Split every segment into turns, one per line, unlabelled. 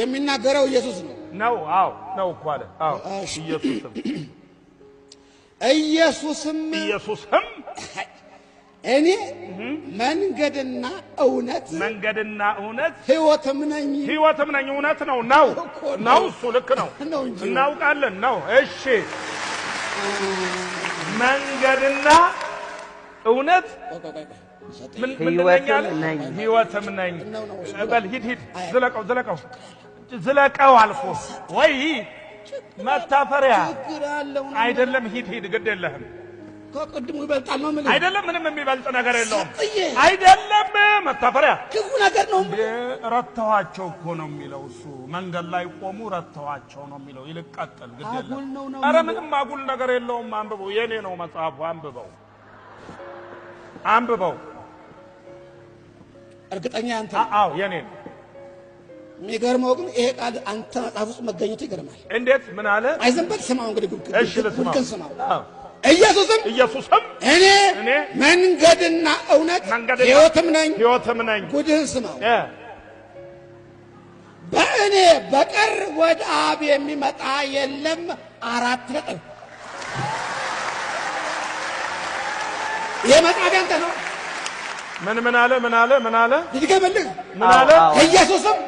የሚናገረው ኢየሱስ ነው
ነው አዎ ነው እኮ አለ አዎ ኢየሱስም
እኔ መንገድና እውነት ሕይወትም ነኝ እውነት ነው እሱ ልክ ነው እናውቃለን ነው እሺ መንገድና እውነት ሕይወትም ነኝ በል ሂድ ዝለቀው አልፎ ወይ መታፈሪያ አይደለም ሂድ ግድ የለህም ከቅድሙ ይበልጣል ነው ማለት
አይደለም ምንም የሚበልጥ ነገር የለውም አይደለም መታፈሪያ
ክፉ ነገር ነው
ረተዋቸው እኮ ነው የሚለው እሱ መንገድ ላይ ቆሙ ረተዋቸው ነው የሚለው ይልቀጥል ግድ የለም ኧረ ምንም አጉል ነገር የለውም አንብበው የኔ ነው መጽሐፉ አንብበው
እርግጠኛ አንተ
አዎ የኔ ነው
የሚገርመው ግን ይሄ ቃል አንተ መጽሐፍ ውስጥ መገኘቱ ይገርማል
እንዴት ምን አለ
አይዘንበል ስማው እንግዲህ
እሺ ለስማው
ኢየሱስም እኔ መንገድና እውነት ሕይወትም ነኝ ጉድህን ስማው በእኔ በቀር ወደ አብ የሚመጣ የለም 4 ነጥብ የመጣቢያ አንተ ነው
ምን አለ
ይድገምልህ
ምን አለ
ኢየሱስም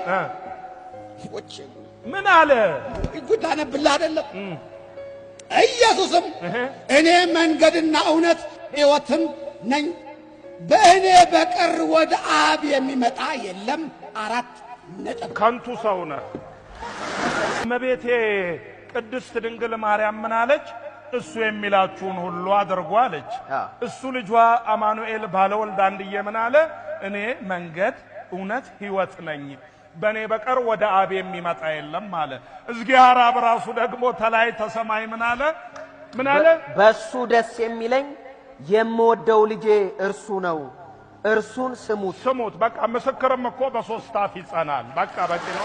ምን አለ
ጉድ አነብልህ አይደለም ኢየሱስም እኔ መንገድና እውነት ሕይወትም ነኝ በእኔ በቀር ወደ አብ የሚመጣ የለም 4 ነጥብ
ከንቱ ሰው ነህ እመቤቴ ቅድስት ድንግል ማርያም ምን አለች እሱ የሚላችሁን ሁሉ አድርጉ አለች እሱ ልጇ አማኑኤል ባለወልድ አንድዬ ምን አለ እኔ መንገድ እውነት ሕይወት ነኝ በኔ በቀር ወደ አብ የሚመጣ የለም አለ እግዚአብሔር አብ ራሱ ደግሞ ተላይ ተሰማይ ምን አለ
በሱ ደስ የሚለኝ የምወደው ልጄ እርሱ ነው እርሱን ስሙት
በቃ ምስክርም እኮ በ3 አፍ ይጸናል በቃ በቂ ነው